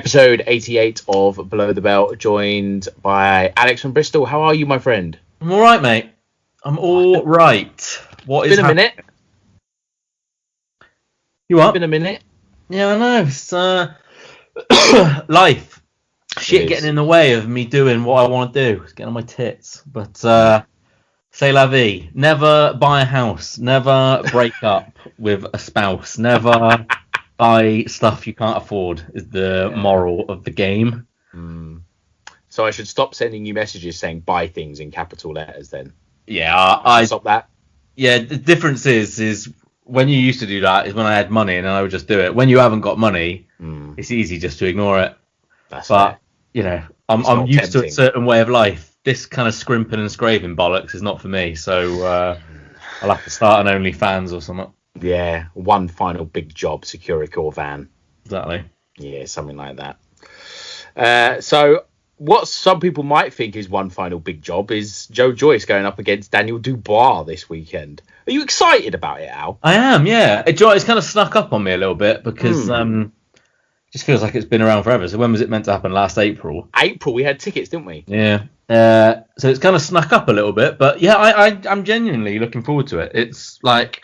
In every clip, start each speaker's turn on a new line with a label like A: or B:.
A: episode 88 of Below the Belt, joined by Alex from Bristol. How are you, my friend?
B: I'm all right, mate. I'm all right. What
A: It's been a minute.
B: You what?
A: It's been a minute.
B: Yeah, I know. It's life. Shit getting in the way of me doing what I want to do. It's getting on my tits. But c'est la vie. Never buy a house. Never break up with a spouse. Never buy stuff you can't afford is the moral of the game.
A: So I should stop sending you messages saying buy things in capital letters then?
B: Yeah, I
A: stop that.
B: Yeah, the difference is when you used to do that is when I had money and I would just do it. When you haven't got money, it's easy just to ignore it.
A: That's
B: but
A: fair.
B: You know, I'm used to a certain way of life. This kind of scrimping and scraping bollocks is not for me. So I'll have to start an OnlyFans or something.
A: Yeah, one final big job, secure a core van.
B: Exactly.
A: Yeah, something like that. So what some people might think is one final big job is Joe-Joyce going up against Daniel Dubois this weekend. Are you excited about it, Al?
B: I am, yeah. It's kind of snuck up on me a little bit because it just feels like it's been around forever. So when was it meant to happen? Last April?
A: April, we had tickets, didn't we?
B: Yeah. So it's kind of snuck up a little bit. But yeah, I'm genuinely looking forward to it. It's like...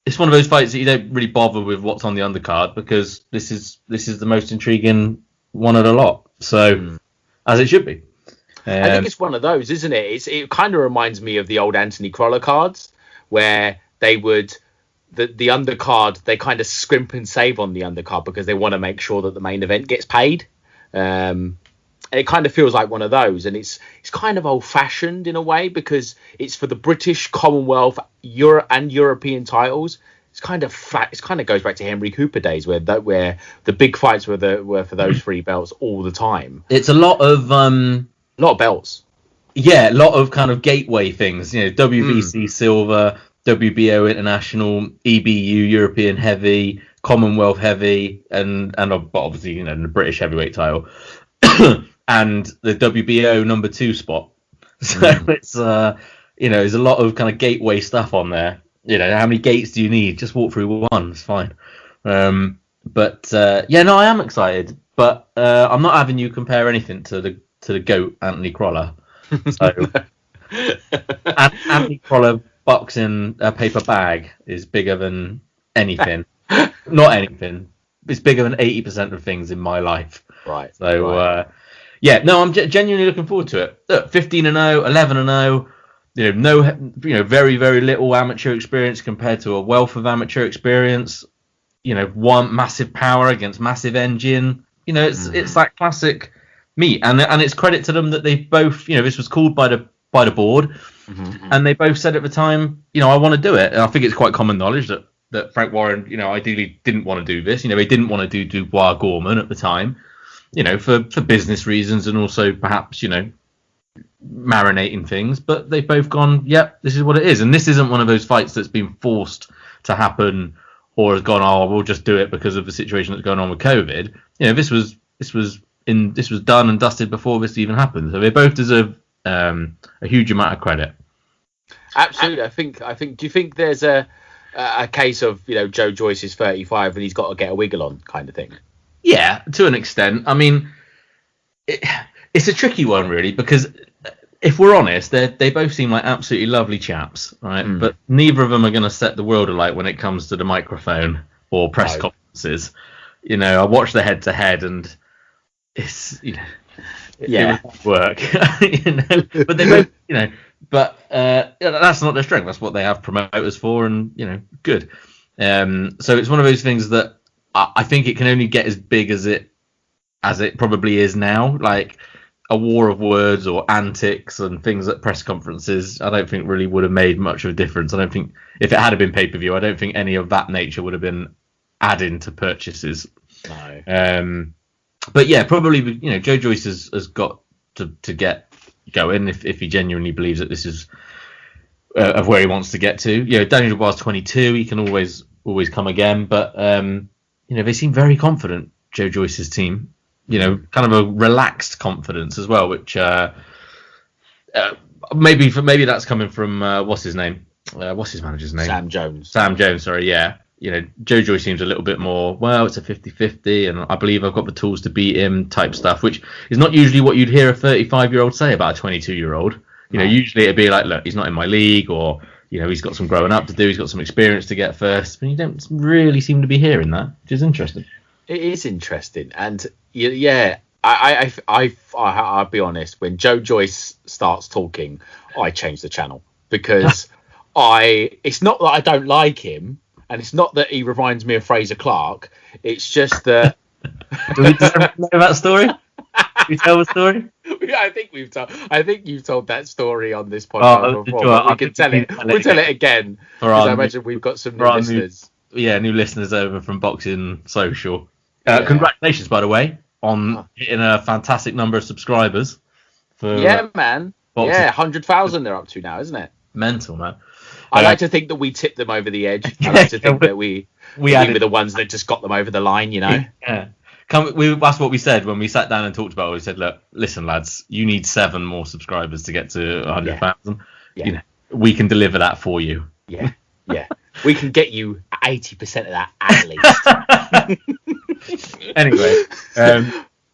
B: It's one of those fights that you don't really bother with what's on the undercard because this is the most intriguing one of the lot. So, as it should be.
A: I think it's one of those, isn't it? It kind of reminds me of the old Anthony Crolla cards where they would, the undercard, they kind of scrimp and save on the undercard because they want to make sure that the main event gets paid. And it kind of feels like one of those. And it's kind of old fashioned in a way because it's for the British, Commonwealth, and European titles. It's kind of flat. It kind of goes back to Henry Cooper days where the big fights were for those three belts all the time.
B: It's a lot of
A: belts.
B: Yeah, a lot of kind of gateway things. You know, WBC Silver, WBO International, EBU European Heavy, Commonwealth Heavy, and obviously the British Heavyweight title, and the WBO number 2 spot. So it's there's a lot of kind of gateway stuff on there. You know, how many gates do you need? Just walk through one. It's fine. I am excited, but I'm not having you compare anything to the GOAT Anthony Crolla. So Anthony Crolla boxing a paper bag is bigger than anything. Not anything. It's bigger than 80% of things in my life.
A: Right.
B: So I'm genuinely looking forward to it. Look, 15-0, 11-0. Very, very little amateur experience compared to a wealth of amateur experience. One massive power against massive engine. It's that classic meet, and it's credit to them that they both. This was called by the board, and they both said at the time, I want to do it. And I think it's quite common knowledge that Frank Warren, ideally didn't want to do this. He didn't want to do Dubois Gorman at the time, for business reasons and also perhaps marinating things, but they've both gone, yep, this is what it is. And this isn't one of those fights that's been forced to happen or has gone, we'll just do it because of the situation that's going on with COVID. This was done and dusted before this even happened. So they both deserve a huge amount of credit.
A: Absolutely. I think do you think there's a case of Joe-Joyce is 35 and he's got to get a wiggle on kind of thing?
B: Yeah, to an extent. I mean, it's a tricky one really because if we're honest, they both seem like absolutely lovely chaps, right? But neither of them are going to set the world alight when it comes to the microphone or press conferences. I watched the head-to-head and it's it would work. But they both but that's not their strength. That's what they have promoters for, and good. So it's one of those things that I think it can only get as big as it probably is now, like a war of words or antics and things at press conferences. I don't think really would have made much of a difference. I don't think if it had been pay-per-view, I don't think any of that nature would have been adding to purchases.
A: No.
B: But yeah, probably Joe-Joyce has got to get going if he genuinely believes that this is of where he wants to get to. Daniel Dubois 22, he can always come again, but they seem very confident, Joe-Joyce's team. Kind of a relaxed confidence as well, which maybe that's coming from what's his name? What's his manager's name?
A: Sam Jones.
B: Sam Jones, sorry, yeah. Joe Joyce seems a little bit more, well, it's a 50-50, and I believe I've got the tools to beat him type stuff, which is not usually what you'd hear a 35-year-old say about a 22-year-old. Usually it'd be like, look, he's not in my league, or, he's got some growing up to do, he's got some experience to get first. But you don't really seem to be hearing that, which is interesting.
A: It is interesting. And, yeah, I'll be honest, when Joe Joyce starts talking, I change the channel, because it's not that I don't like him, and it's not that he reminds me of Fraser Clark. It's just that.
B: Do we know that story? Can you tell the story?
A: I think you've told that story on this podcast before. But we can tell it. We'll tell it again, because I imagine we've got some new listeners.
B: New listeners over from Boxing Social. Congratulations, by the way, on hitting a fantastic number of subscribers.
A: Man. Boxing. Yeah, 100,000 they're up to now, isn't it?
B: Mental, man.
A: I like to think that we tipped them over the edge. I like to think that we were the ones that just got them over the line, Yeah.
B: That's what we said when we sat down and talked about it. We said, look, listen, lads, you need 7 more subscribers to get to 100,000.
A: Yeah.
B: We can deliver that for you.
A: Yeah. We can get you 80% of that at least.
B: Anyway.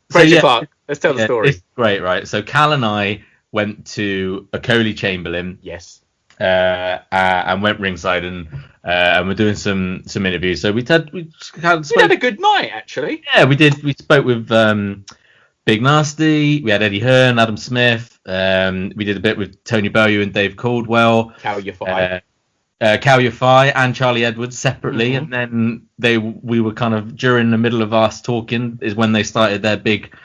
A: Fraser Clark, let's tell the story.
B: It's great, right? So Cal and I went to a Coley Chamberlain.
A: Yes.
B: And went ringside and we're doing some interviews. So we had
A: a good night, actually.
B: Yeah, we did. We spoke with Big Nasty. We had Eddie Hearn, Adam Smith. We did a bit with Tony Bellew and Dave Caldwell.
A: Cal Yafai
B: and Charlie Edwards separately, and then we were kind of during the middle of us talking is when they started their big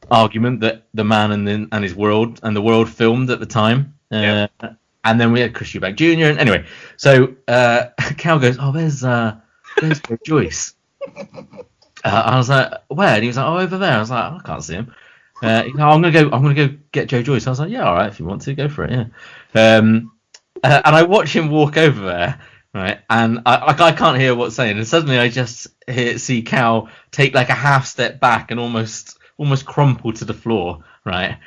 B: argument that the man and his world and the world filmed at the time. And then we had Chris Eubank Jr. And anyway, so Cal goes, there's Joe Joyce. I was like, where? And he was like, over there. I was like, I can't see him. I'm gonna go get Joe Joyce. I was like, yeah, all right, if you want to, go for it, yeah. And I watch him walk over there, right? And I can't hear what's saying. And suddenly I just see Cal take like a half step back and almost crumple to the floor, right?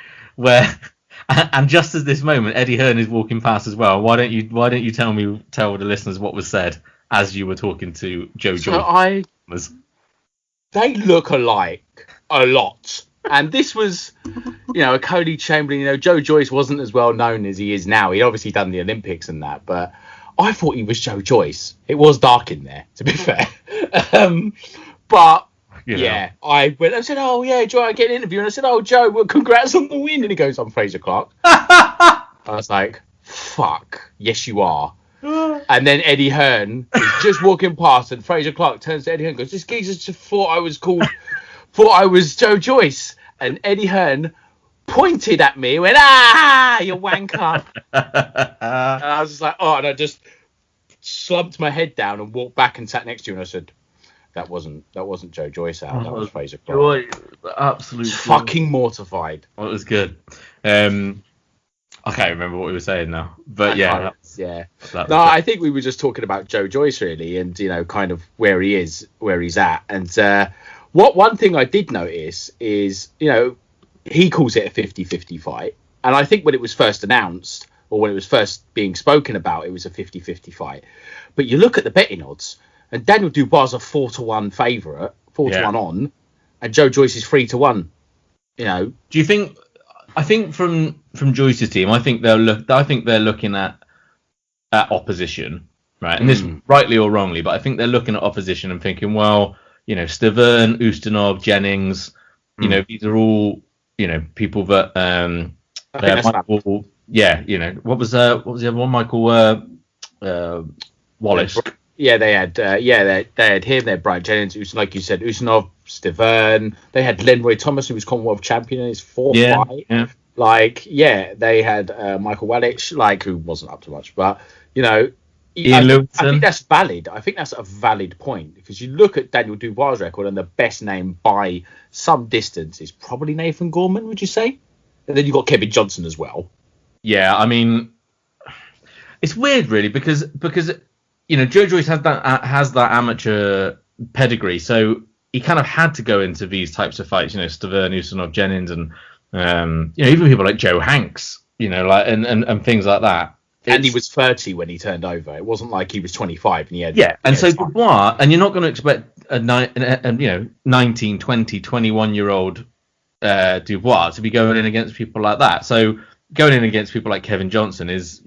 B: And just at this moment, Eddie Hearn is walking past as well. Why don't you tell the listeners what was said as you were talking to Joe Joyce?
A: They look alike a lot. And this was, a Coley Chamberlain. Joe Joyce wasn't as well known as he is now. He'd obviously done the Olympics and that, but I thought he was Joe Joyce. It was dark in there, to be fair. But I went. I said, "Oh yeah, Joe, I get an interview." And I said, "Oh Joe, well, congrats on the win." And he goes, "I'm Fraser Clark." I was like, "Fuck, yes you are." And then Eddie Hearn is just walking past, and Fraser Clark turns to Eddie Hearn and goes, "This geezer just thought I was Joe Joyce." And Eddie Hearn pointed at me and went, you wanker. And I was just like, and I just slumped my head down and walked back and sat next to you, and I said, That wasn't Joe Joyce out. That was Fraser Clark.
B: Absolutely
A: fucking mortified.
B: Well, it was good. I can't remember what we were saying now, but
A: I think we were just talking about Joe Joyce really, and kind of where he's at. And one thing I did notice is he calls it a 50-50 fight, and I think when it was first announced or when it was first being spoken about, it was a 50-50 fight. But you look at the betting odds. And Daniel Dubois is a 4-1 favourite, 4-1 on, and Joe Joyce is 3-1.
B: Do you think? I think from Joyce's team, I think they're looking at opposition, right? And this rightly or wrongly, but I think they're looking at opposition and thinking, well, Stavern, Ustinov, Jennings, these are all people that Michael, what was the other one? Michael Wallace.
A: Yeah, they had him. They had Brian Jennings, like you said, Ustinov, Stavern. They had Lenroy Thomas, who was Commonwealth champion in his fourth fight. Yeah. They had Michael Walich, who wasn't up to much, but I think that's valid. I think that's a valid point, because you look at Daniel Dubois' record, and the best name by some distance is probably Nathan Gorman. Would you say? And then you've got Kevin Johnson as well.
B: Yeah, I mean, it's weird, really, because. Joe Joyce has that amateur pedigree, so he kind of had to go into these types of fights. Stavern, Ustinov, Jennings, and even people like Joe Hanks, and things like that.
A: And he was 30 when he turned over. It wasn't like he was 25 and he had...
B: Yeah, and so Dubois, and you're not going to expect a 19, 20, 21-year-old Dubois to be going in against people like that. So going in against people like Kevin Johnson is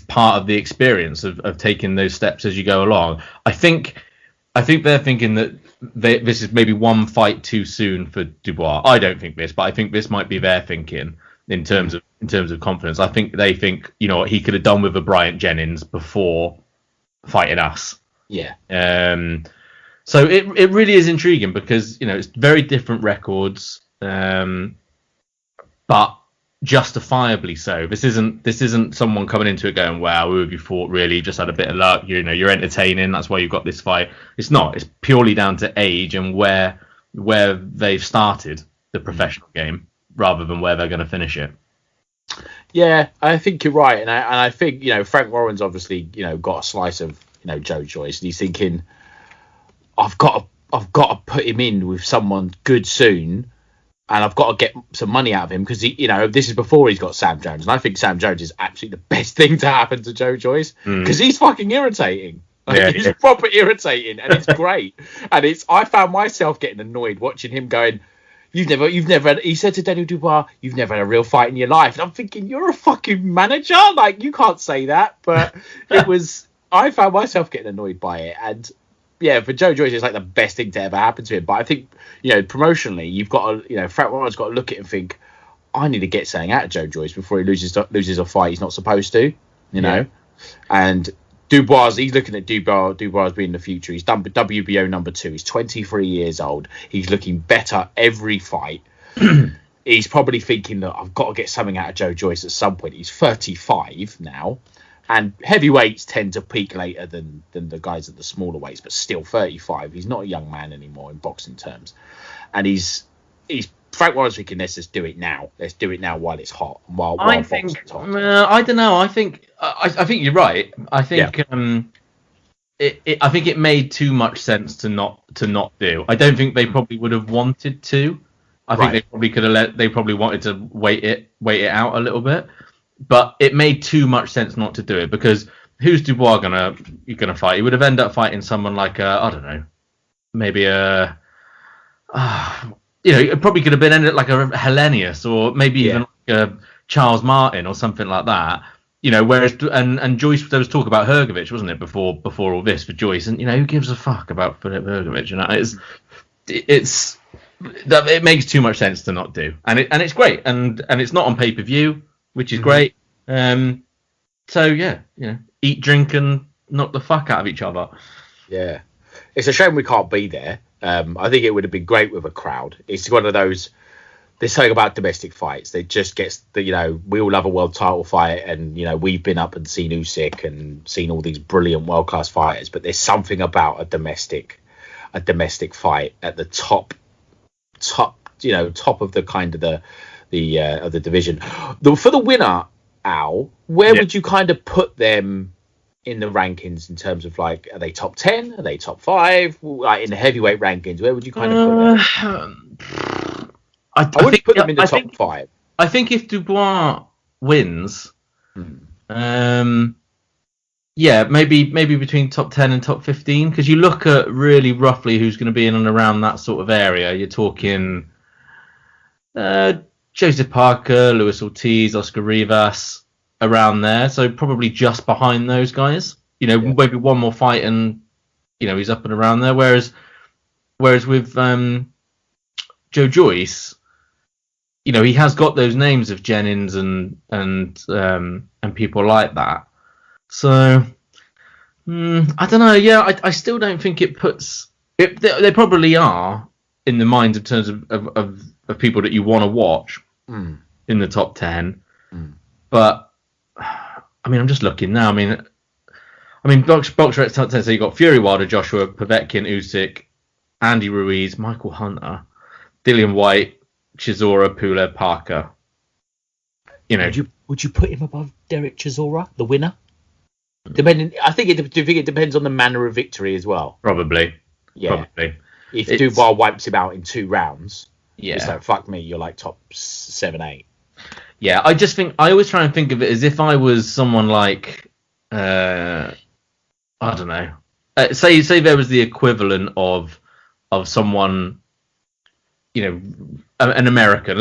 B: part of the experience of taking those steps as you go along. I think they're thinking that this is maybe one fight too soon for Dubois. I don't think this, but I think this might be their thinking in terms of confidence. I think they think, what he could have done with a Bryant Jennings before fighting us.
A: Yeah.
B: So it really is intriguing because, it's very different records, but justifiably so. This isn't someone coming into it going, wow, who have you fought really? Just had a bit of luck. You're entertaining. That's why you've got this fight. It's not. It's purely down to age and where they've started the professional game rather than where they're going to finish it. Yeah,
A: I think you're right, and I think Frank Warren's obviously got a slice of Joe Joyce, and he's thinking, I've got to put him in with someone good soon. And I've got to get some money out of him because this is before he's got Sam Jones, and I think Sam Jones is absolutely the best thing to happen to Joe Joyce because he's fucking irritating. He's proper irritating, and it's great. And I found myself getting annoyed watching him going, "You've never." He said to Daniel Dubois, "You've never had a real fight in your life." And I'm thinking, you're a fucking manager, like you can't say that. But I found myself getting annoyed by it, and. Yeah, for Joe Joyce, it's like the best thing to ever happen to him. But I think, promotionally, you've got to, Frank Warren's got to look at it and think, I need to get something out of Joe Joyce before he loses a fight he's not supposed to, know. And Dubois, he's looking at Dubois being the future. He's done WBO number 2. He's 23 years old. He's looking better every fight. He's probably thinking that I've got to get something out of Joe Joyce at some point. He's 35 now. And heavyweights tend to peak later than the guys at the smaller weights, but still 35. He's not a young man anymore in boxing terms. And he's Frank Warren's thinking, let's just do it now. Let's do it now while it's hot. While boxing's hot.
B: I don't know. I think you're right. I think I think it made too much sense to not do. I don't think they probably would have wanted to. I think they probably could have they probably wanted to wait it out a little bit. But it made too much sense not to do it because who's Dubois gonna fight? He would have ended up fighting someone like I don't know, maybe it probably could have been ended like a Hellenius or maybe even like a Charles Martin or something like that. Whereas and Joyce, there was talk about Hrgovic, wasn't it, before all this for Joyce? And who gives a fuck about Filip Hrgovic? It makes too much sense to not do, and it's great, and it's not on pay-per-view. Which is great. So eat, drink, and knock the fuck out of each other. Yeah,
A: it's a shame we can't be there. I think it would have been great with a crowd. It's one of those. There's something about domestic fights. They just gets the we all love a world title fight, and we've been up and seen Usyk and seen all these brilliant world class fighters. But there's something about a domestic fight at the top of the kind of the division. For the winner, Al, where would you kind of put them in the rankings in terms of like, are they top 10? Are they top 5? Like in the heavyweight rankings, where would you kind of put them? I wouldn't put them in the top 5.
B: I think if Dubois wins, maybe between top 10 and top 15, because you look at really roughly who's going to be in and around that sort of area. You're talking Joseph Parker, Luis Ortiz, Oscar Rivas, around there. So probably just behind those guys. Maybe one more fight and he's up and around there. Whereas with Joe Joyce, he has got those names of Jennings and people like that. So I don't know. Yeah, I still don't think it puts. They probably are in the minds in terms of people that you want to watch in the top 10. But I mean, I'm just looking now. I mean, BoxRec top 10. So you got Fury, Wilder, Joshua, Povetkin, Usyk, Andy Ruiz, Michael Hunter, Dillian White, Chisora, Pulev, Parker.
A: Would you put him above Derek Chisora, the winner? Depending, I think it depends on the manner of victory as well.
B: Probably.
A: If Dubois wipes him out in 2 rounds, it's like, fuck me, you're like top 7, 8.
B: Yeah, I always try and think of it as if I was someone like, I don't know, say there was the equivalent of someone, an American.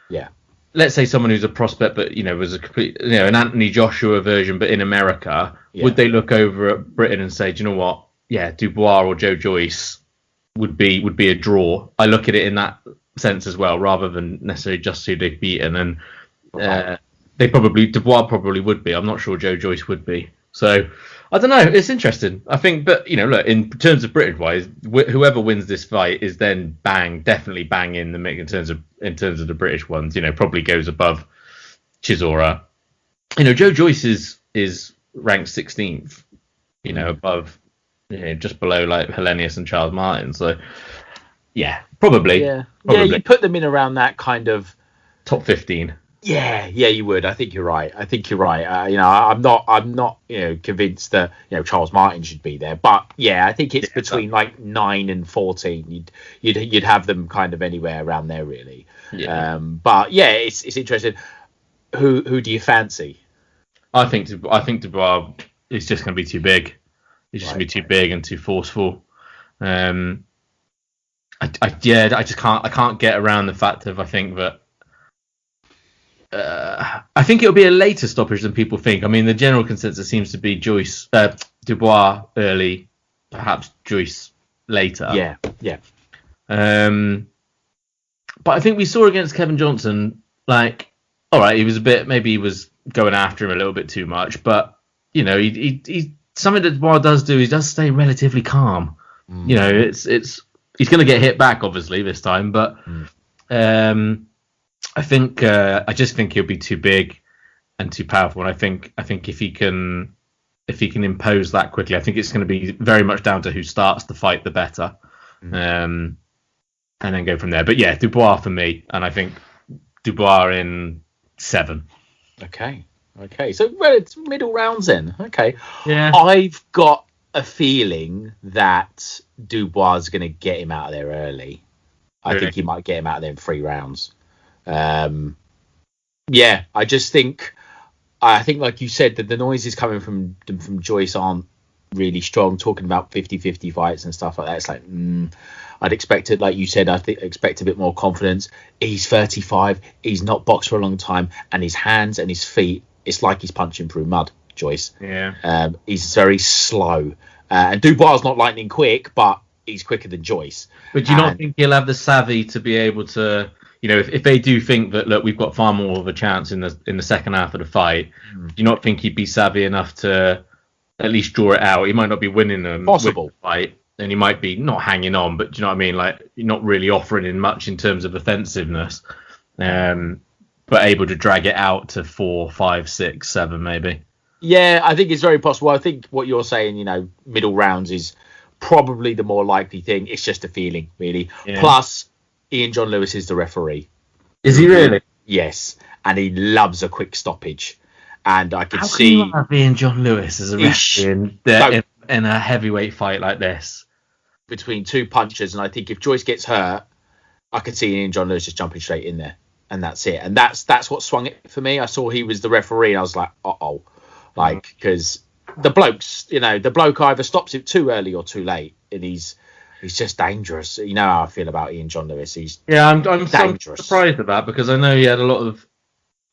A: Yeah.
B: Let's say someone who's a prospect, but was a complete, an Anthony Joshua version, but in America.
A: Yeah.
B: Would they look over at Britain and say, do you know what? Yeah, Dubois or Joe Joyce would be a draw. I look at it in that sense as well, rather than necessarily just who they've beaten. And Dubois probably would be. I'm not sure Joe Joyce would be. So I don't know. It's interesting. I think, but look, in terms of British wise, whoever wins this fight is then definitely bang in the mix in terms of the British ones. Probably goes above Chisora. Joe Joyce is ranked 16th. Above, just below like Hellenius and Charles Martin. So yeah, probably.
A: Yeah, you put them in around that kind of
B: top 15.
A: Yeah, you would. I think you're right. I'm not convinced that Charles Martin should be there, but yeah, I think it's between like 9 and 14. You'd have them kind of anywhere around there, really.
B: Yeah.
A: But yeah, it's interesting. Who do you fancy?
B: I think Dubois is just going to be too big. He's just going to be too big and too forceful. I just can't get around the fact of I think it'll be a later stoppage than people think. I mean, the general consensus seems to be Dubois early, perhaps Joyce later.
A: Yeah.
B: But I think we saw against Kevin Johnson, like, all right, maybe he was going after him a little bit too much, but he something that Dubois does do. He does stay relatively calm. He's going to get hit back obviously this time, but I just think he'll be too big and too powerful. And I think if he can impose that quickly, I think it's going to be very much down to who starts the fight the better, and then go from there. But yeah, Dubois for me, and I think Dubois in 7.
A: Okay. So it's middle rounds then. Okay.
B: Yeah.
A: I've got a feeling that Dubois is going to get him out of there early. I think he might get him out of there in 3 rounds. I think like you said that the noises coming from Joyce aren't really strong, talking about 50-50 fights and stuff like that. It's like I'd expect it, like you said, expect a bit more confidence. He's 35, he's not boxed for a long time, and his hands and his feet, it's like he's punching through mud, Joyce. He's very slow, and Dubois is not lightning quick, but he's quicker than Joyce.
B: But do you not think he'll have the savvy to be able to, if they do think that, look, we've got far more of a chance in the second half of the fight, do you not think he'd be savvy enough to at least draw it out? He might not be winning them
A: possible
B: the fight, and he might be not hanging on, but do you know what I mean? Like, you're not really offering in much in terms of offensiveness, but able to drag it out to 4, 5, 6, 7 maybe.
A: Yeah, I think it's very possible. I think what you're saying, middle rounds is probably the more likely thing. It's just a feeling, really. Yeah. Plus, Ian John Lewis is the referee.
B: Is he really?
A: Yes, and he loves a quick stoppage. And I could
B: see. How can you have Ian John Lewis as a referee in a heavyweight fight like this?
A: Between 2 punches, and I think if Joyce gets hurt, I could see Ian John Lewis just jumping straight in there, and that's it. And that's what swung it for me. I saw he was the referee, and I was like, because the bloke either stops it too early or too late, and he's just dangerous. You know how I feel about Ian John Lewis.
B: I'm dangerous. So surprised at that, because I know he had a lot of,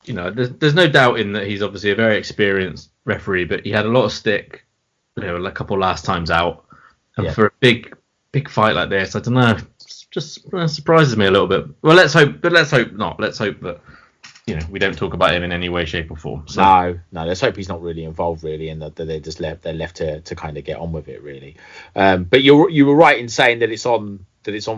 B: there's no doubting that he's obviously a very experienced referee, but he had a lot of stick, a couple last times out, and for a big fight like this, I don't know, just surprises me a little bit. Well, let's hope not. Let's hope that we don't talk about him in any way, shape, or form. So.
A: No. Let's hope he's not really involved, really, and that they're just left to kind of get on with it, really. But you were right in saying that it's on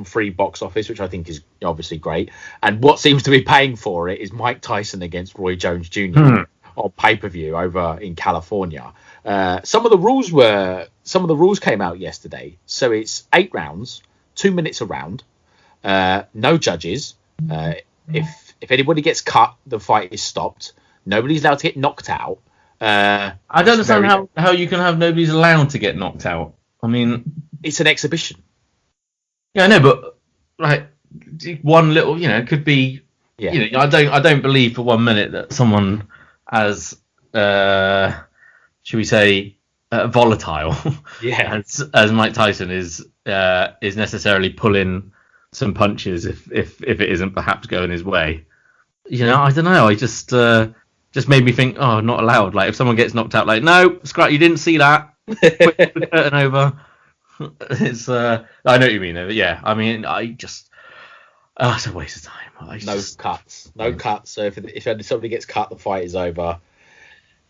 A: free box office, which I think is obviously great. And what seems to be paying for it is Mike Tyson against Roy Jones Jr. on pay-per-view over in California. Some of the rules came out yesterday, so it's 8 rounds, 2 minutes a round, no judges. If anybody gets cut, the fight is stopped. Nobody's allowed to get knocked out.
B: I don't understand how you can have nobody's allowed to get knocked out. I mean,
A: it's an exhibition.
B: Yeah, I know, but like one little, could be
A: Yeah.
B: You know, I don't believe for 1 minute that someone as should we say volatile
A: Yeah.
B: as Mike Tyson is necessarily pulling some punches if it isn't perhaps going his way. You know, I don't know. I just made me think, oh, not allowed. Like if someone gets knocked out, like no, Scrat, you didn't see that. Put the curtain over. It's I know what you mean though. Yeah, I mean, it's a waste of time.
A: No cuts. So if somebody gets cut, the fight is over.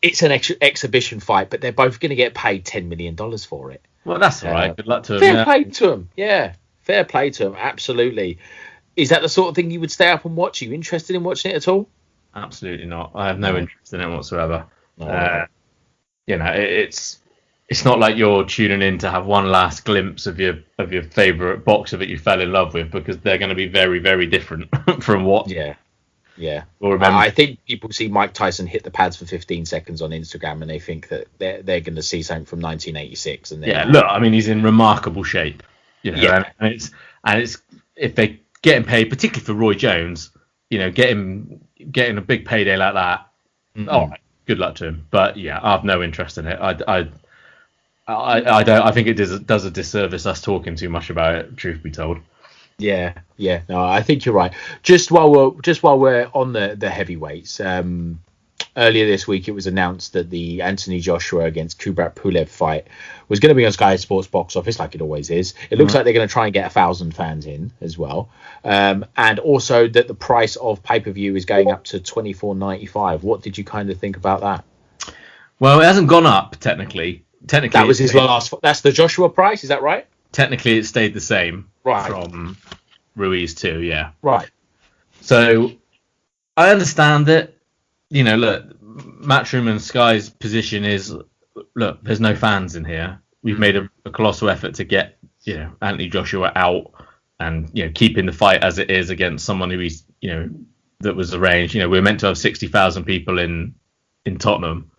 A: It's an exhibition fight, but they're both going to get paid $10 million for it.
B: Well, that's all right. Good luck to them.
A: Fair play to them. Yeah, fair play to them. Absolutely. Is that the sort of thing you would stay up and watch? Are you interested in watching it at all?
B: Absolutely not. I have no interest in it whatsoever.
A: No.
B: You know, it's not like you're tuning in to have one last glimpse of your favourite boxer that you fell in love with, because they're going to be very, very different from what.
A: Yeah. I think people see Mike Tyson hit the pads for 15 seconds on Instagram and they think that they're going to see something from 1986. And
B: look, I mean, he's in remarkable shape. You know, and it's if they get him paid, particularly for Roy Jones, you know, getting a big payday like that. Mm-hmm. All right, good luck to him. But yeah, I have no interest in it. I don't. I think it does a disservice us talking too much about it. Truth be told.
A: Yeah. No, I think you're right. Just while we're on the heavyweights, earlier this week it was announced that the Anthony Joshua against Kubrat Pulev fight was going to be on Sky Sports box office, like it always is. It looks like they're going to try and get 1,000 fans in as well, and also that the price of pay-per-view is going up to $24.95. What did you kind of think about that?
B: Well, it hasn't gone up technically.
A: That was his last. That's the Joshua price, is that right?
B: Technically, it stayed the same.
A: Right.
B: From Ruiz too, yeah.
A: Right.
B: So I understand it. You know, look, Matchroom and Sky's position is, look, there's no fans in here. We've made a colossal effort to get, you know, Anthony Joshua out and, you know, keeping the fight as it is against someone who he's, you know, that was arranged. You know, we were meant to have 60,000 people in Tottenham,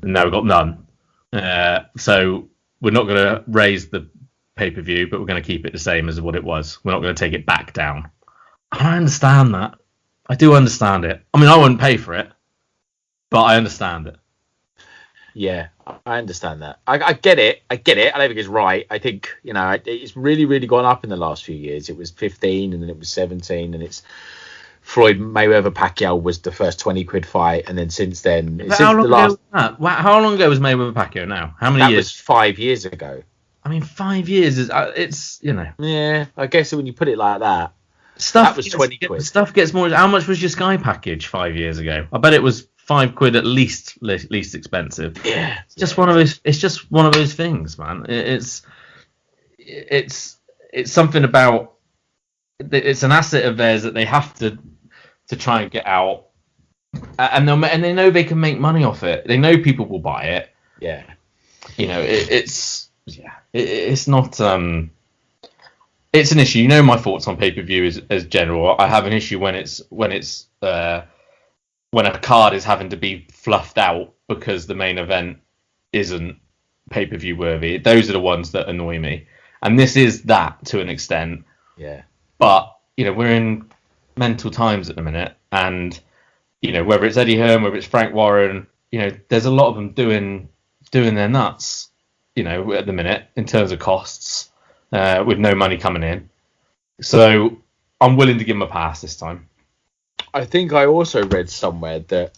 B: and now we've got none. So we're not going to raise the pay-per-view, but we're going to keep it the same as what it was. We're not going to take it back down. I understand that. I do understand it. I mean, I wouldn't pay for it, but I understand it.
A: Yeah, I understand that. I get it. I don't think it's right. I think, you know, it's really, really gone up in the last few years. It was 15 and then it was 17, and it's Floyd Mayweather Pacquiao was the first 20 quid fight, and then since then,
B: how long ago was Mayweather Pacquiao now? How many years?
A: That was 5 years ago.
B: I mean, 5 years is it's, you know.
A: Yeah, I guess when you put it like that, that was 20 quid.
B: Stuff gets more. How much was your Sky package 5 years ago? I bet it was £5 at least expensive.
A: Yeah,
B: it's just one of those. It's just one of those things, man. It's something about. It's an asset of theirs that they have to try and get out, and they know they can make money off it. They know people will buy it.
A: Yeah,
B: you know, it's not. It's an issue. You know, my thoughts on pay-per-view as general. I have an issue when a card is having to be fluffed out because the main event isn't pay-per-view worthy. Those are the ones that annoy me, and this is that to an extent.
A: Yeah.
B: But you know, we're in mental times at the minute, and you know, whether it's Eddie Hearn, whether it's Frank Warren, you know, there's a lot of them doing their nuts. You know, at the minute in terms of costs. With no money coming in. So I'm willing to give him a pass this time.
A: I think I also read somewhere that,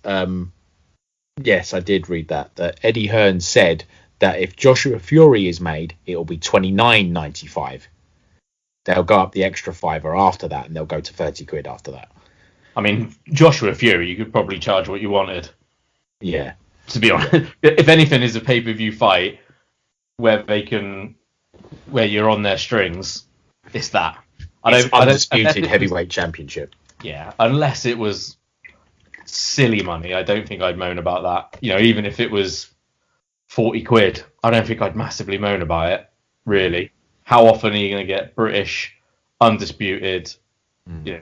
A: yes, I did read that Eddie Hearn said that if Joshua Fury is made, it'll be $29.95. They'll go up the extra $5 after that, and they'll go to 30 quid after that.
B: I mean, Joshua Fury, you could probably charge what you wanted.
A: Yeah.
B: To be honest. If anything is a pay-per-view fight where you're on their strings, it's that.
A: Undisputed heavyweight championship.
B: Yeah, unless it was silly money, I don't think I'd moan about that. You know, even if it was 40 quid, I don't think I'd massively moan about it, really. How often are you going to get British, undisputed, you know,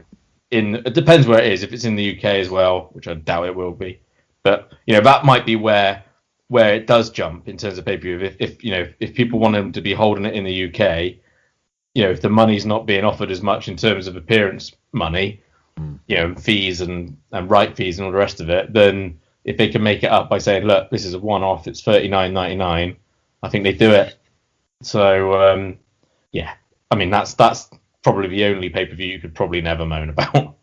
B: it depends where it is. If it's in the UK as well, which I doubt it will be. But, you know, that might be where it does jump in terms of pay-per-view. If people want them to be holding it in the UK, you know, if the money's not being offered as much in terms of appearance money, fees and right fees and all the rest of it, then if they can make it up by saying, look, this is a one-off, it's $39.99, I think they do it. So yeah, I mean that's probably the only pay-per-view you could probably never moan about.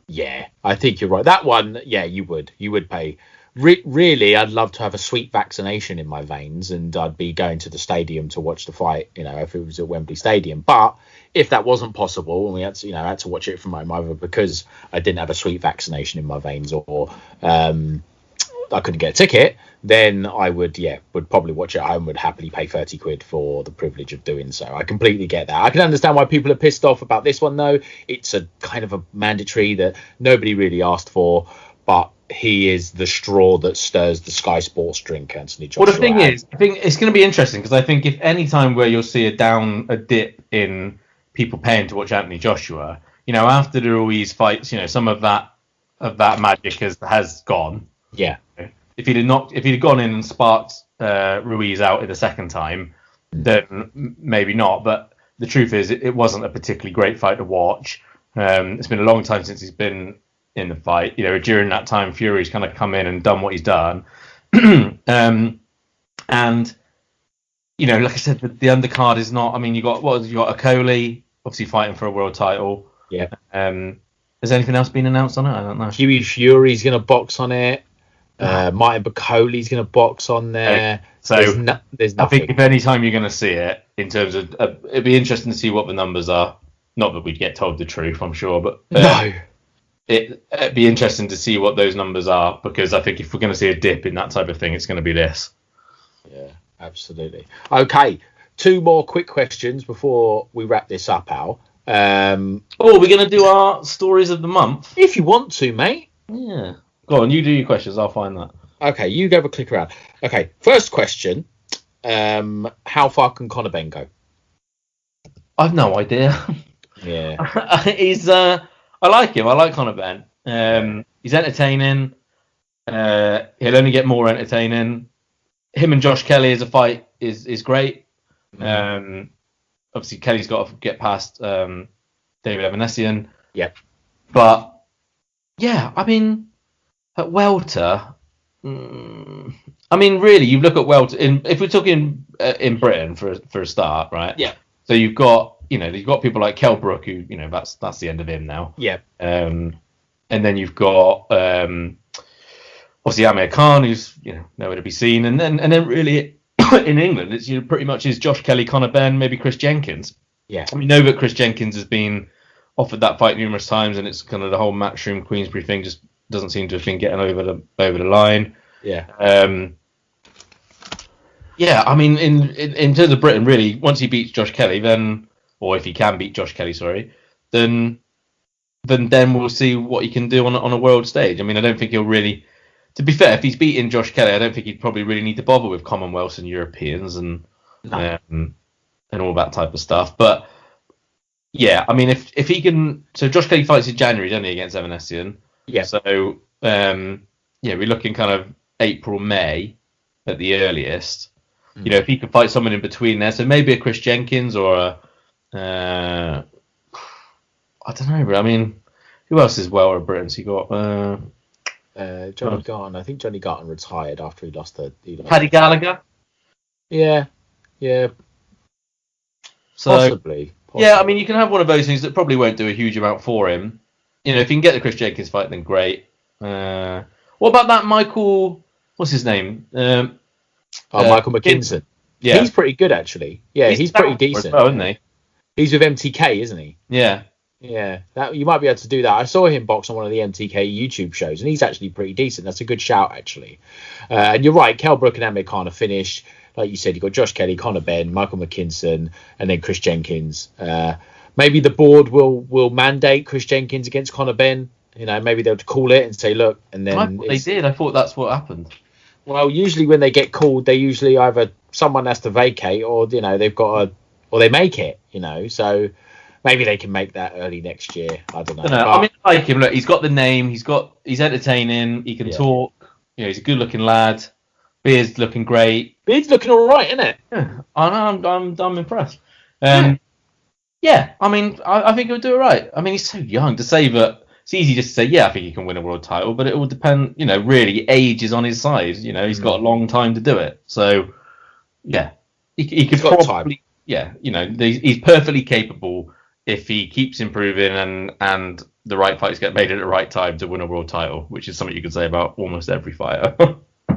A: Yeah, I think you're right. That one, yeah, you would pay. Really, I'd love to have a sweet vaccination in my veins, and I'd be going to the stadium to watch the fight. If it was at Wembley Stadium. But if that wasn't possible, and we had to, had to watch it from home, either because I didn't have a sweet vaccination in my veins, or I couldn't get a ticket, then I would probably watch it at home. Would happily pay £30 for the privilege of doing so. I completely get that. I can understand why people are pissed off about this one, though. It's a kind of a mandatory that nobody really asked for, but he is the straw that stirs the Sky Sports drink, Anthony Joshua.
B: Well, the thing is, I think it's going to be interesting, because I think if any time where you'll see a dip in people paying to watch Anthony Joshua, after the Ruiz fights, some of that magic has gone.
A: Yeah.
B: If he'd have gone in and sparked Ruiz out in the second time, then maybe not. But the truth is, it wasn't a particularly great fight to watch. It's been a long time since he's been in the fight. During that time, Fury's kind of come in and done what he's done. And like I said, the undercard is not. I mean, you got Okoli obviously fighting for a world title.
A: Yeah.
B: Has anything else been announced on it? I don't know.
A: Huey Fury's going to box on it. Martin Bacoli's going to box on there.
B: So
A: there's nothing.
B: I think if any time you're going to see it, in terms of, it'd be interesting to see what the numbers are. Not that we'd get told the truth, I'm sure, but
A: no.
B: It'd be interesting to see what those numbers are, because I think if we're going to see a dip in that type of thing, it's going to be this.
A: Yeah, absolutely. Okay, 2 more quick questions before we wrap this up, Al.
B: We're going to do our stories of the month?
A: If you want to, mate.
B: Yeah. Go on, you do your questions, I'll find that.
A: Okay, you go have a click around. Okay, first question. How far can Conor Benn go?
B: I've no idea.
A: Yeah.
B: He's... I like him. I like Conor Benn. He's entertaining. He'll only get more entertaining. Him and Josh Kelly as a fight is great. Obviously, Kelly's got to get past David Evanesian.
A: Yep.
B: But, yeah, I mean, at welter, I mean, really, you look at welter. If we're talking in Britain for a start, right?
A: Yeah.
B: So you've got people like Kell Brook, who that's the end of him now.
A: Yeah.
B: And then you've got obviously Amir Khan, who's nowhere to be seen, and then really in England it's pretty much is Josh Kelly, Conor Benn, maybe Chris Jenkins.
A: Yeah.
B: We know that Chris Jenkins has been offered that fight numerous times, and it's kind of the whole Matchroom Queensbury thing just doesn't seem to have been getting over the line.
A: Yeah.
B: Yeah, I mean, in terms of Britain, really, once he beats Josh Kelly, then, or if he can beat Josh Kelly, sorry, then we'll see what he can do on a world stage. I mean, I don't think he'll really. To be fair, if he's beating Josh Kelly, I don't think he'd probably really need to bother with Commonwealths and Europeans and all that type of stuff. But yeah, I mean, if he can, so Josh Kelly fights in January, doesn't he, against Evanesian?
A: Yeah.
B: So we're looking kind of April, May at the earliest. If he could fight someone in between there, so maybe a Chris Jenkins or a, I don't know, but I mean, who else is well in Britain? So you got
A: Johnny Garton. I think Johnny Garton retired after he lost
B: Paddy Gallagher.
A: Yeah.
B: So,
A: possibly.
B: Yeah, I mean, you can have one of those things that probably won't do a huge amount for him. If you can get the Chris Jenkins fight, then great. What about that Michael? What's his name?
A: Michael McKinson.
B: Yeah,
A: he's pretty good actually. Yeah, he's pretty decent.
B: Well, isn't he?
A: He's with MTK, isn't he?
B: Yeah.
A: That you might be able to do that. I saw him box on one of the MTK YouTube shows, and he's actually pretty decent. That's a good shout, actually. And you're right, Kell Brook and Amir Khan are finished. Like you said, you've got Josh Kelly, Conor Benn, Michael McKinson, and then Chris Jenkins. Maybe the board will mandate Chris Jenkins against Conor Benn. Maybe they'll call it and say, look, and then
B: they did. I thought that's what happened.
A: Well, usually when they get called, they usually either someone has to vacate or they've got or they make it. So maybe they can make that early next year. I don't know.
B: I mean, I like him. Look, he's got the name. He's entertaining. He can talk. He's a good-looking lad. Beard's looking great.
A: Beard's looking all right, isn't it?
B: Yeah, I know. I'm impressed. Yeah, I mean, I think he'll do it right. I mean, he's so young to say that it's easy just to say, yeah, I think he can win a world title, but it will depend. Really, age is on his side. He's got a long time to do it. So, yeah, he could probably, time. Yeah, he's perfectly capable if he keeps improving and the right fights get made at the right time to win a world title, which is something you could say about almost every fighter.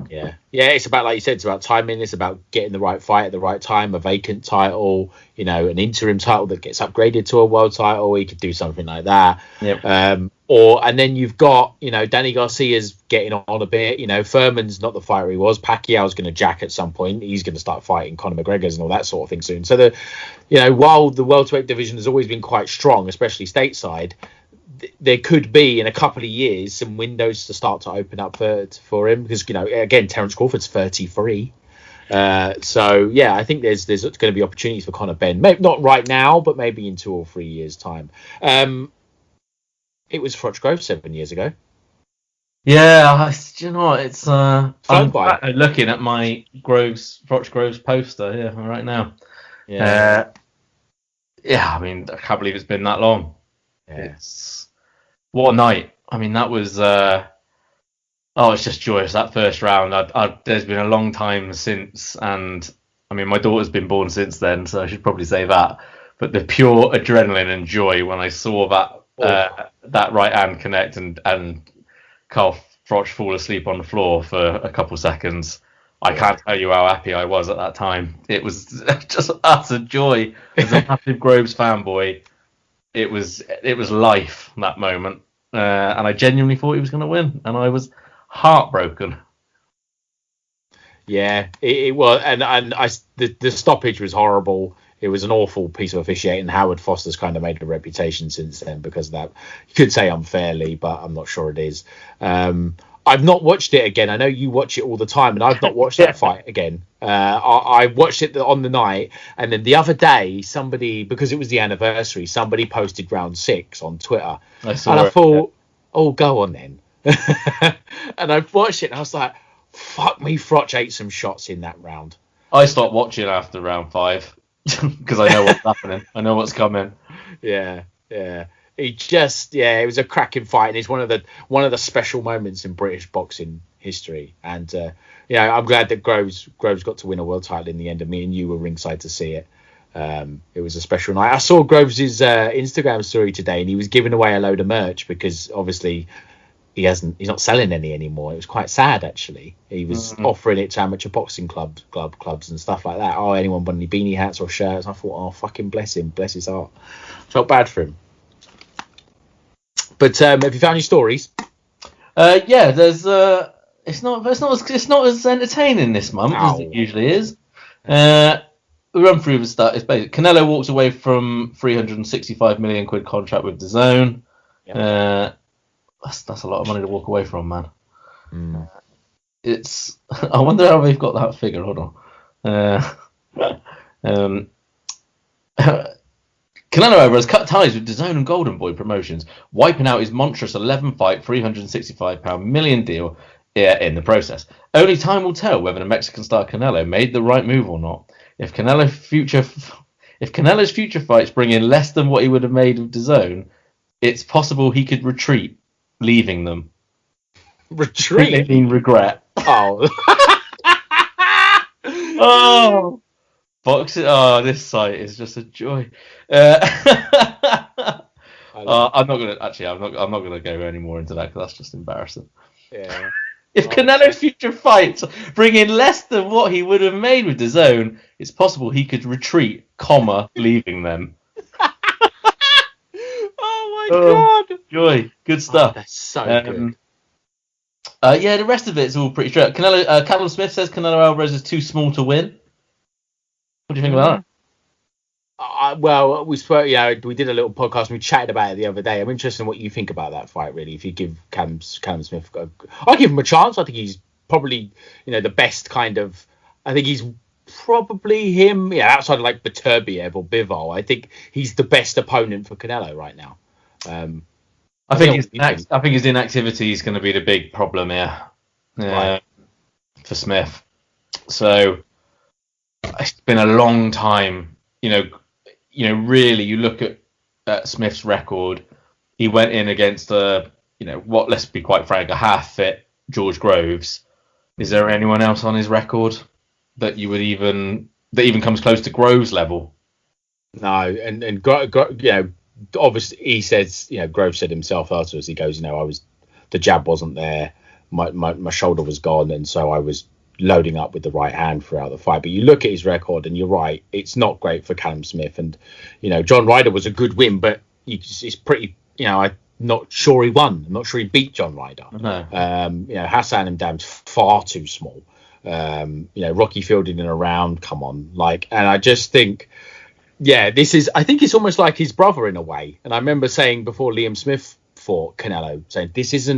A: Yeah, it's about, like you said, it's about timing. It's about getting the right fight at the right time. A vacant title, an interim title that gets upgraded to a world title. He could do something like that.
B: Yep.
A: And then you've got, Danny Garcia's getting on a bit. Furman's not the fighter he was. Pacquiao's going to jack at some point. He's going to start fighting Conor McGregor's and all that sort of thing soon. So while the welterweight division has always been quite strong, especially stateside, there could be in a couple of years some windows to start to open up for him because again, Terence Crawford's 33. So yeah, I think there's going to be opportunities for Conor Benn. Maybe not right now, but maybe in 2 or 3 years' time. It was Froch Grove 7 years ago.
B: Yeah, do you know what? It's
A: I'm
B: looking at my Froch Groves poster right now.
A: Yeah.
B: I mean, I can't believe it's been that long.
A: Yeah.
B: What a night. I mean, that was it's just joyous, that first round. There's been a long time since, and I mean, my daughter's been born since then, so I should probably say that. But the pure adrenaline and joy when I saw that right hand connect and Carl Froch fall asleep on the floor for a couple seconds, I can't tell you how happy I was at that time. It was just utter joy as a massive Groves fanboy. It was life, that moment, and I genuinely thought he was going to win, and I was heartbroken.
A: Yeah, it was, and the stoppage was horrible. It was an awful piece of officiating. Howard Foster's kind of made a reputation since then because of that. You could say unfairly, but I'm not sure it is. I've not watched it again. I know you watch it all the time, and I've not watched that fight again. I watched it on the night, and then the other day, somebody, because it was the anniversary, somebody posted round 6 on Twitter. I thought, oh, go on then. And I watched it, and I was like, fuck me, Froch ate some shots in that round.
B: I stopped watching after round 5 because I know what's happening. I know what's coming.
A: Yeah. It was a cracking fight, and it's one of the special moments in British boxing history. And I'm glad that Groves got to win a world title in the end, and me and you were ringside to see it. It was a special night. I saw Groves' Instagram story today, and he was giving away a load of merch because obviously he's not selling any anymore. It was quite sad, actually. He was offering it to amateur boxing clubs and stuff like that. Oh, anyone want any beanie hats or shirts? I thought, oh, fucking bless him, bless his heart. Felt bad for him. But have you found any stories?
B: Yeah, there's. It's not as entertaining this month as it usually is. We run through the start. It's basically Canelo walks away from £365 million contract with DAZN. Yep. That's a lot of money to walk away from, man. It's. I wonder how they've got that figure. Hold on. Canelo however has cut ties with DAZN and Golden Boy Promotions, wiping out his monstrous 11-fight, £365 million deal in the process. Only time will tell whether the Mexican star Canelo made the right move or not. If Canelo's future fights bring in less than what he would have made with DAZN, it's possible he could retreat, leaving them.
A: Retreat?
B: I mean regret.
A: Oh.
B: Oh. Boxing. Oh, this site is just a joy. I'm not gonna go any more into that because that's just embarrassing.
A: Yeah.
B: If Canelo's future fights bring in less than what he would have made with DAZN, it's possible he could retreat, leaving them.
A: Oh my god!
B: Joy, good stuff.
A: Oh, that's so good.
B: Yeah, the rest of it's all pretty straight. Callum Smith says Canelo Alvarez is too small to win. What do you think about
A: that? Well, we spoke. We did a little podcast. And we chatted about it the other day. I'm interested in what you think about that fight. Really, if you give Callum Smith, I'll give him a chance. I think he's probably, the best kind of. I think he's probably him. Yeah, outside of like Beterbiev or Bivol, I think he's the best opponent for Canelo right now.
B: I think his inactivity is going to be the big problem here for Smith. So. It's been a long time, really. You look at Smith's record. he went in against let's be quite frank, a half-fit George Groves. Is there anyone else on his record that even comes close to Groves' level?
A: No, and obviously he says, Groves said himself afterwards. He goes, the jab wasn't there, my shoulder was gone, and so I was loading up with the right hand throughout the fight. But you look at his record, and you're right, it's not great for Callum Smith. And John Ryder was a good win, but it's pretty. I'm not sure he won. I'm not sure he beat John Ryder.
B: No.
A: Hassan Mdam's far too small. Rocky Fielding in a round. Come on, and I just think. Yeah, I think it's almost like his brother in a way. And I remember saying before Liam Smith fought Canelo, saying this is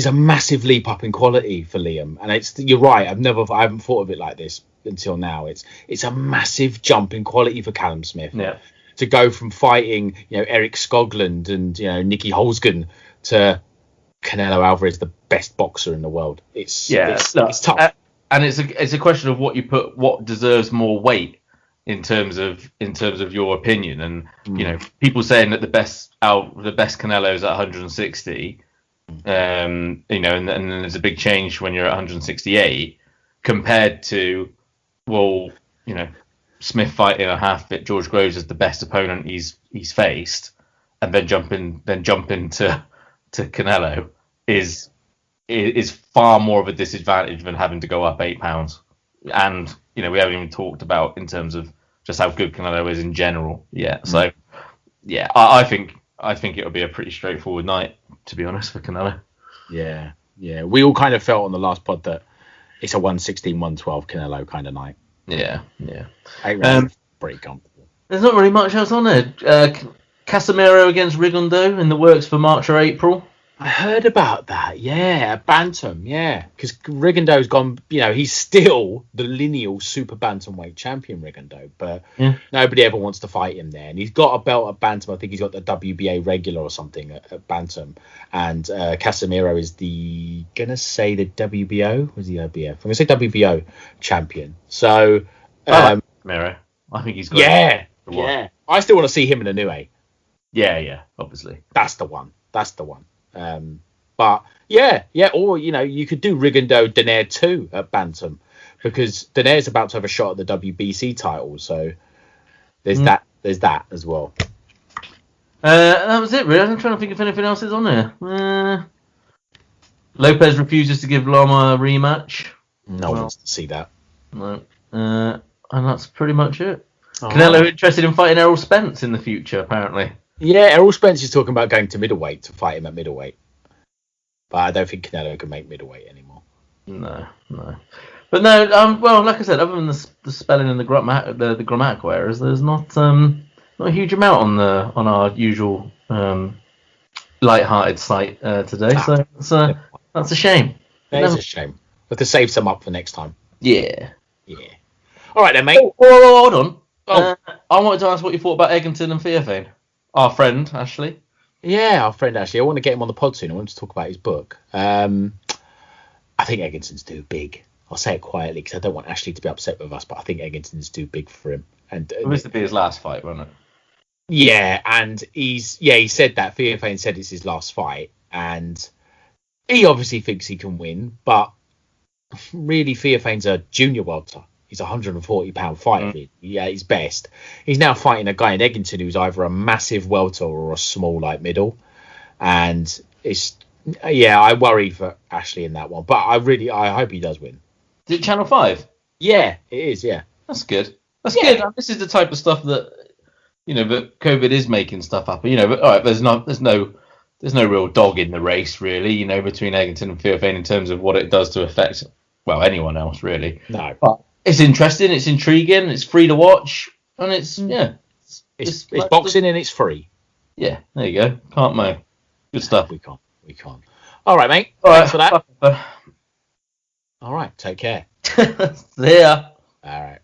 A: a massive leap up in quality for Liam. And you're right, I haven't thought of it like this until now. It's a massive jump in quality for Callum Smith.
B: Yeah.
A: To go from fighting, Eric Skoglund and Nicky Holzgen to Canelo Alvarez, the best boxer in the world. It's tough.
B: And it's a question of what deserves more weight. In terms of your opinion, and people saying that the best Canelo is at 160, and then there's a big change when you're at 168 compared to Smith fighting a half-fit George Groves as the best opponent he's faced, and then jump into Canelo is far more of a disadvantage than having to go up 8 pounds. And we haven't even talked about in terms of just how good Canelo is in general. Yeah. So I think it'll be a pretty straightforward night, to be honest, for Canelo.
A: Yeah. We all kind of felt on the last pod that it's a 116, 112 Canelo kind of night.
B: Yeah.
A: Pretty comfortable.
B: There's not really much else on there. Casemiro against Rigondeaux in the works for March or April.
A: I heard about that, yeah, bantam, yeah, because Rigondeaux's gone, he's still the lineal super bantamweight champion, Rigondeaux, but nobody ever wants to fight him there, and he's got a belt at bantam. I think he's got the WBA regular or something at bantam, and Casemiro is the WBO, was the IBF? I'm gonna say WBO champion. So,
B: Casemiro, I think he's got.
A: Yeah. I still want to see him in a new A.
B: Yeah, obviously.
A: That's the one. But or you could do Rigondeaux Donaire 2 at bantam, because Donaire's about to have a shot at the WBC title, so there's that as well.
B: That was it, really. I'm trying to think if anything else is on there. Lopez refuses to give Loma a rematch.
A: No one wants to see that.
B: No. And that's pretty much it. Canelo interested in fighting Errol Spence in the future, apparently.
A: Yeah, Errol Spence is talking about going to middleweight to fight him at middleweight. But I don't think Canelo can make middleweight anymore.
B: No. But no, well, like I said, other than the spelling and the grammatical errors, there's not a huge amount on our usual light-hearted site today. So that's a shame.
A: That is a shame. We'll have to save some up for next time.
B: Yeah.
A: All right then, mate.
B: Hold on. I wanted to ask what you thought about Eggington and Theophane. Our friend, Ashley.
A: Yeah, our friend Ashley. I want to get him on the pod soon. I want to talk about his book. I think Eggington's too big. I'll say it quietly because I don't want Ashley to be upset with us, but I think Eggington's too big for him. And
B: it was to be his last fight, wasn't it?
A: Yeah, and he said that. Theophane said it's his last fight, and he obviously thinks he can win, but really Theophane's a junior welter. He's a 140-pound fighter. Yeah, he's best. He's now fighting a guy in Eggington who's either a massive welter or a small light middle. And I worry for Ashley in that one. But I hope he does win.
B: Is it Channel 5?
A: Yeah, it is, yeah.
B: That's good. That's good. This is the type of stuff that, that COVID is making stuff up. But all right, there's no real dog in the race, really, between Eggington and Theophane in terms of what it does to affect, anyone else, really.
A: No.
B: But it's interesting, it's intriguing, it's free to watch, and it's
A: boxing and it's free.
B: Yeah, there you go. Can't moan. Good stuff.
A: We can't. All right, mate.
B: Thanks
A: for that. All right, take care.
B: See ya.
A: All right.